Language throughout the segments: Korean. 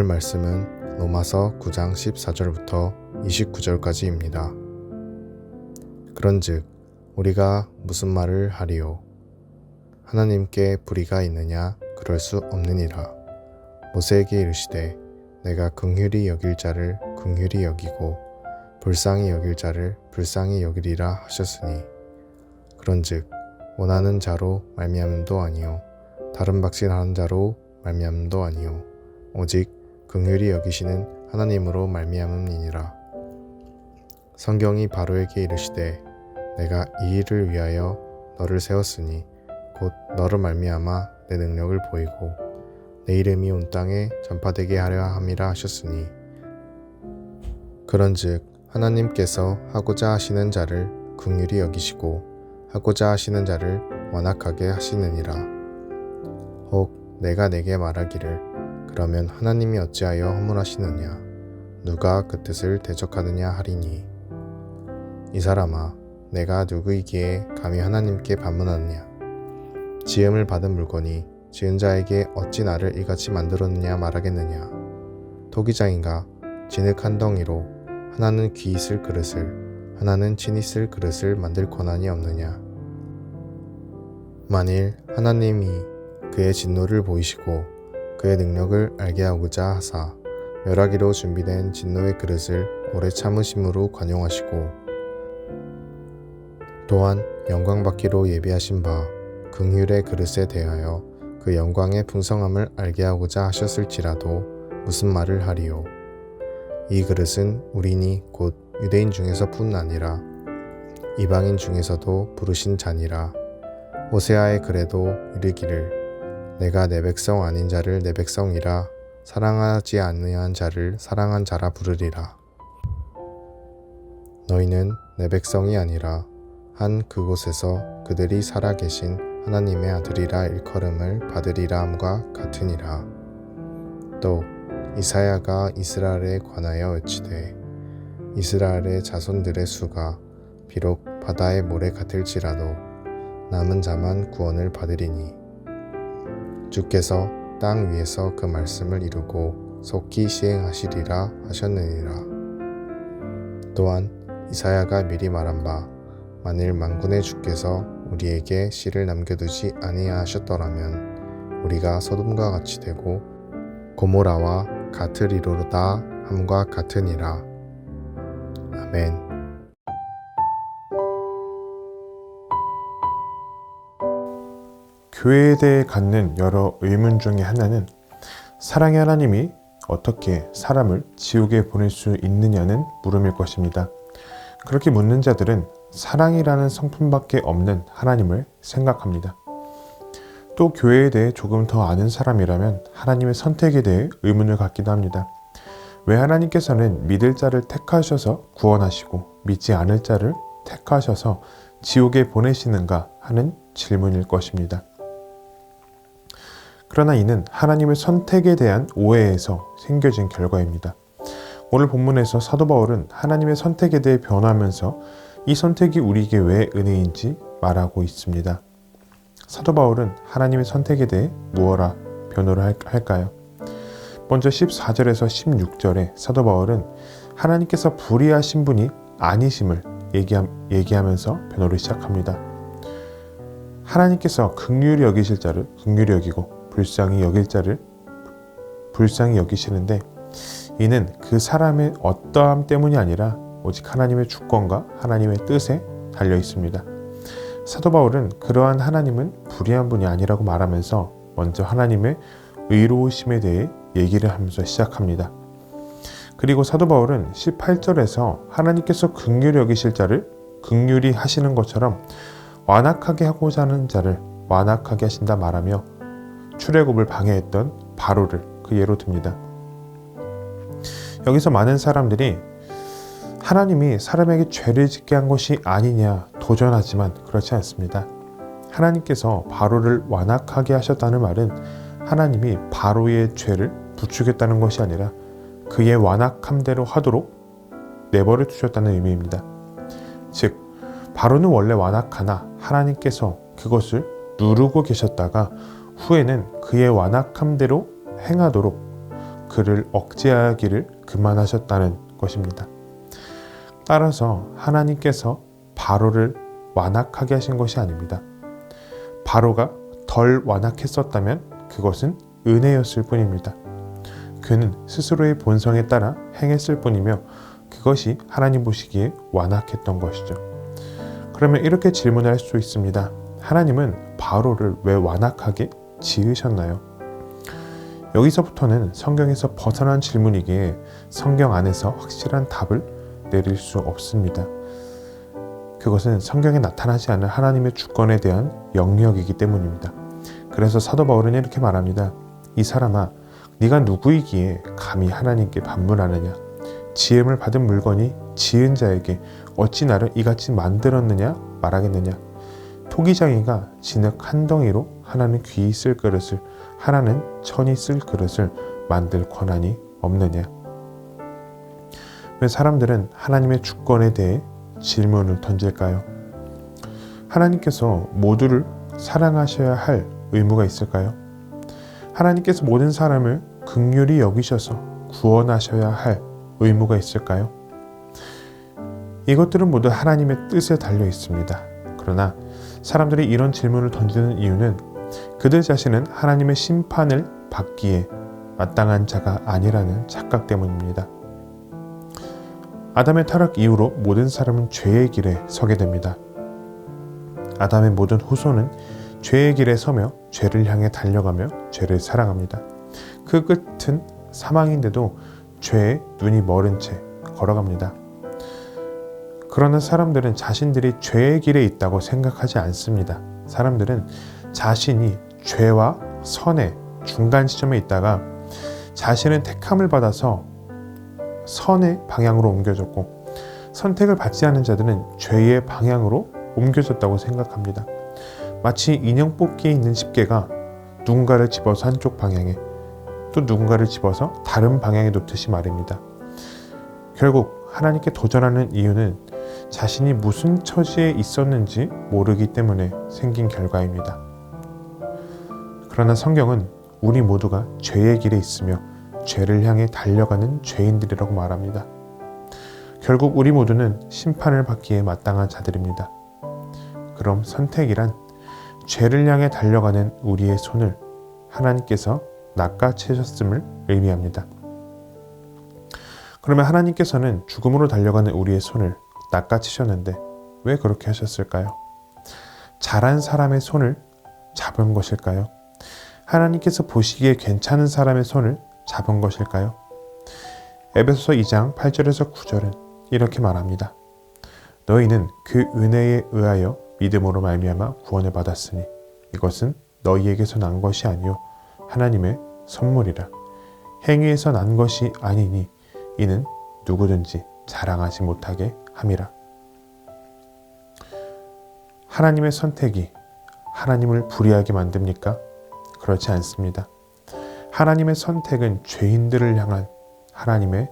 오늘 말씀은 로마서 9장 14절부터 29절까지입니다. 그런즉 우리가 무슨 말을 하리요? 하나님께 불의가 있느냐? 그럴 수 없느니라. 모세에게 이르시되 내가 긍휼히 여길 자를 긍휼히 여기고 불쌍히 여길 자를 불쌍히 여기리라 하셨으니 그런즉 원하는 자로 말미암음도 아니요 다른 박신하는 자로 말미암음도 아니요 오직 긍휼히 여기시는 하나님으로 말미암음이니라. 성경이 바로에게 이르시되 내가 이 일을 위하여 너를 세웠으니 곧 너로 말미암아 내 능력을 보이고 내 이름이 온 땅에 전파되게 하려 함이라 하셨으니 그런즉 하나님께서 하고자 하시는 자를 긍휼히 여기시고 하고자 하시는 자를 완악하게 하시느니라. 혹 내가 내게 말하기를 그러면 하나님이 어찌하여 허물하시느냐 누가 그 뜻을 대적하느냐 하리니 이 사람아 내가 누구이기에 감히 하나님께 반문하느냐 지음을 받은 물건이 지은 자에게 어찌 나를 이같이 만들었느냐 말하겠느냐 토기장인가 진흙 한 덩이로 하나는 귀 있을 그릇을 하나는 친 있을 그릇을 만들 권한이 없느냐. 만일 하나님이 그의 진노를 보이시고 그의 능력을 알게 하고자 하사 멸하기로 준비된 진노의 그릇을 오래 참으심으로 관용하시고 또한 영광받기로 예비하신 바 긍휼의 그릇에 대하여 그 영광의 풍성함을 알게 하고자 하셨을지라도 무슨 말을 하리요. 이 그릇은 우리니 곧 유대인 중에서뿐 아니라 이방인 중에서도 부르신 자니라. 호세아의 글에도 이르기를 내가 내 백성 아닌 자를 내 백성이라 사랑하지 아니한 자를 사랑한 자라 부르리라. 너희는 내 백성이 아니라 한 그곳에서 그들이 살아계신 하나님의 아들이라 일컬음을 받으리라 함과 같으니라. 또 이사야가 이스라엘에 관하여 외치되 이스라엘의 자손들의 수가 비록 바다의 모래 같을지라도 남은 자만 구원을 받으리니 주께서 땅 위에서 그 말씀을 이루고 속히 시행하시리라 하셨느니라. 또한 이사야가 미리 말한 바 만일 만군의 주께서 우리에게 씨를 남겨두지 아니하셨더라면 우리가 소돔과 같이 되고 고모라와 같을 이로다 함과 같으니라. 아멘. 교회에 대해 갖는 여러 의문 중에 하나는 사랑의 하나님이 어떻게 사람을 지옥에 보낼 수 있느냐는 물음일 것입니다. 그렇게 묻는 자들은 사랑이라는 성품밖에 없는 하나님을 생각합니다. 또 교회에 대해 조금 더 아는 사람이라면 하나님의 선택에 대해 의문을 갖기도 합니다. 왜 하나님께서는 믿을 자를 택하셔서 구원하시고 믿지 않을 자를 택하셔서 지옥에 보내시는가 하는 질문일 것입니다. 그러나 이는 하나님의 선택에 대한 오해에서 생겨진 결과입니다. 오늘 본문에서 사도 바울은 하나님의 선택에 대해 변화하면서 이 선택이 우리에게 왜 은혜인지 말하고 있습니다. 사도 바울은 하나님의 선택에 대해 무엇라 변호를 할까요? 먼저 14절에서 16절에 사도 바울은 하나님께서 불의하신 분이 아니심을 얘기하면서 변호를 시작합니다. 하나님께서 긍휼히 여기실 자를 긍휼히 여기고 불쌍히 여길 자를 불쌍히 여기시는데 이는 그 사람의 어떠함 때문이 아니라 오직 하나님의 주권과 하나님의 뜻에 달려 있습니다. 사도 바울은 그러한 하나님은 불의한 분이 아니라고 말하면서 먼저 하나님의 의로우심에 대해 얘기를 하면서 시작합니다. 그리고 사도 바울은 18절에서 하나님께서 긍휼히 여기실 자를 긍휼히 하시는 것처럼 완악하게 하고자 하는 자를 완악하게 하신다 말하며 출애굽을 방해했던 바로를 그 예로 듭니다. 여기서 많은 사람들이 하나님이 사람에게 죄를 짓게 한 것이 아니냐 도전하지만 그렇지 않습니다. 하나님께서 바로를 완악하게 하셨다는 말은 하나님이 바로의 죄를 부추겼다는 것이 아니라 그의 완악함대로 하도록 내버려 두셨다는 의미입니다. 즉 바로는 원래 완악하나 하나님께서 그것을 누르고 계셨다가 후에는 그의 완악함대로 행하도록 그를 억제하기를 그만하셨다는 것입니다. 따라서 하나님께서 바로를 완악하게 하신 것이 아닙니다. 바로가 덜 완악했었다면 그것은 은혜였을 뿐입니다. 그는 스스로의 본성에 따라 행했을 뿐이며 그것이 하나님 보시기에 완악했던 것이죠. 그러면 이렇게 질문을 할 수 있습니다. 하나님은 바로를 왜 완악하게 지으셨나요? 여기서부터는 성경에서 벗어난 질문이기에 성경 안에서 확실한 답을 내릴 수 없습니다. 그것은 성경에 나타나지 않은 하나님의 주권에 대한 영역이기 때문입니다. 그래서 사도 바울은 이렇게 말합니다. 이 사람아, 네가 누구이기에 감히 하나님께 반문하느냐? 지음을 받은 물건이 지은 자에게 어찌 나를 이같이 만들었느냐 말하겠느냐? 토기장이가 진흙 한 덩이로 하나는 귀히 쓸 그릇을, 하나는 천이 쓸 그릇을 만들 권한이 없느냐? 왜 사람들은 하나님의 주권에 대해 질문을 던질까요? 하나님께서 모두를 사랑하셔야 할 의무가 있을까요? 하나님께서 모든 사람을 긍휼히 여기셔서 구원하셔야 할 의무가 있을까요? 이것들은 모두 하나님의 뜻에 달려 있습니다. 그러나 사람들이 이런 질문을 던지는 이유는 그들 자신은 하나님의 심판을 받기에 마땅한 자가 아니라는 착각 때문입니다. 아담의 타락 이후로 모든 사람은 죄의 길에 서게 됩니다. 아담의 모든 후손은 죄의 길에 서며 죄를 향해 달려가며 죄를 사랑합니다. 그 끝은 사망인데도 죄에 눈이 멀은 채 걸어갑니다. 그러나 사람들은 자신들이 죄의 길에 있다고 생각하지 않습니다. 사람들은 자신이 죄와 선의 중간 지점에 있다가 자신은 택함을 받아서 선의 방향으로 옮겨졌고 선택을 받지 않은 자들은 죄의 방향으로 옮겨졌다고 생각합니다. 마치 인형 뽑기에 있는 집게가 누군가를 집어서 한쪽 방향에 또 누군가를 집어서 다른 방향에 놓듯이 말입니다. 결국 하나님께 도전하는 이유는 자신이 무슨 처지에 있었는지 모르기 때문에 생긴 결과입니다. 그러나 성경은 우리 모두가 죄의 길에 있으며 죄를 향해 달려가는 죄인들이라고 말합니다. 결국 우리 모두는 심판을 받기에 마땅한 자들입니다. 그럼 선택이란 죄를 향해 달려가는 우리의 손을 하나님께서 낚아채셨음을 의미합니다. 그러면 하나님께서는 죽음으로 달려가는 우리의 손을 낚아채셨는데 왜 그렇게 하셨을까요? 잘한 사람의 손을 잡은 것일까요? 하나님께서 보시기에 괜찮은 사람의 손을 잡은 것일까요? 에베소서 2장 8절에서 9절은 이렇게 말합니다. 너희는 그 은혜에 의하여 믿음으로 말미암아 구원을 받았으니 이것은 너희에게서 난 것이 아니요 하나님의 선물이라. 행위에서 난 것이 아니니 이는 누구든지 자랑하지 못하게 함이라. 하나님의 선택이 하나님을 불의하게 만듭니까? 그렇지 않습니다. 하나님의 선택은 죄인들을 향한 하나님의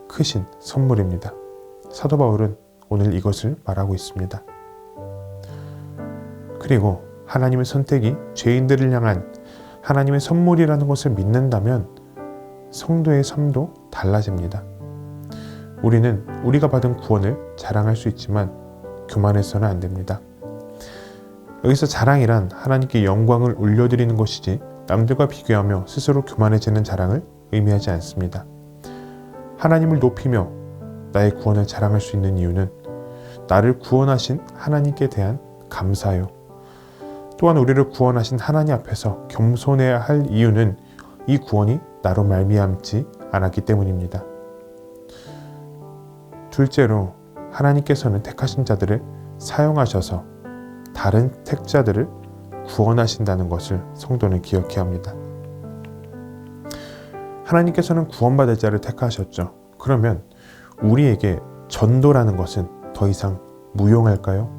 크신 선물입니다. 사도 바울은 오늘 이것을 말하고 있습니다. 그리고 하나님의 선택이 죄인들을 향한 하나님의 선물이라는 것을 믿는다면 성도의 삶도 달라집니다. 우리는 우리가 받은 구원을 자랑할 수 있지만 교만해서는 안 됩니다. 여기서 자랑이란 하나님께 영광을 올려드리는 것이지 남들과 비교하며 스스로 교만해지는 자랑을 의미하지 않습니다. 하나님을 높이며 나의 구원을 자랑할 수 있는 이유는 나를 구원하신 하나님께 대한 감사요. 또한 우리를 구원하신 하나님 앞에서 겸손해야 할 이유는 이 구원이 나로 말미암지 않았기 때문입니다. 둘째로 하나님께서는 택하신 자들을 사용하셔서 다른 택자들을 구원하신다는 것을 성도는 기억해야 합니다. 하나님께서는 구원받을 자를 택하셨죠. 그러면 우리에게 전도라는 것은 더 이상 무용할까요?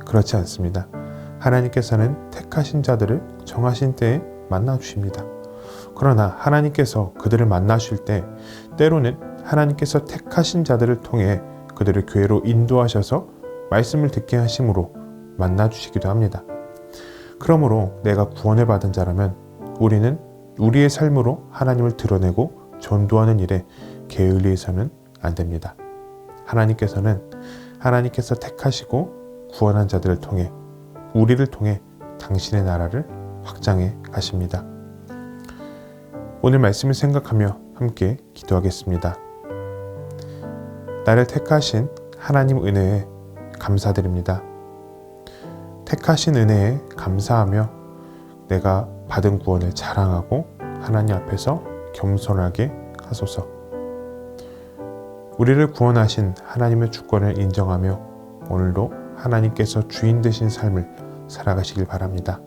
그렇지 않습니다. 하나님께서는 택하신 자들을 정하신 때에 만나주십니다. 그러나 하나님께서 그들을 만나실 때 때로는 하나님께서 택하신 자들을 통해 그들을 교회로 인도하셔서 말씀을 듣게 하심으로 만나주시기도 합니다. 그러므로 내가 구원을 받은 자라면 우리는 우리의 삶으로 하나님을 드러내고 전도하는 일에 게을리해서는 안 됩니다. 하나님께서 택하시고 구원한 자들을 통해 우리를 통해 당신의 나라를 확장해 가십니다. 오늘 말씀을 생각하며 함께 기도하겠습니다. 나를 택하신 하나님 은혜에 감사드립니다. 택하신 은혜에 감사하며 내가 받은 구원을 자랑하고 하나님 앞에서 겸손하게 하소서. 우리를 구원하신 하나님의 주권을 인정하며 오늘도 하나님께서 주인 되신 삶을 살아가시길 바랍니다.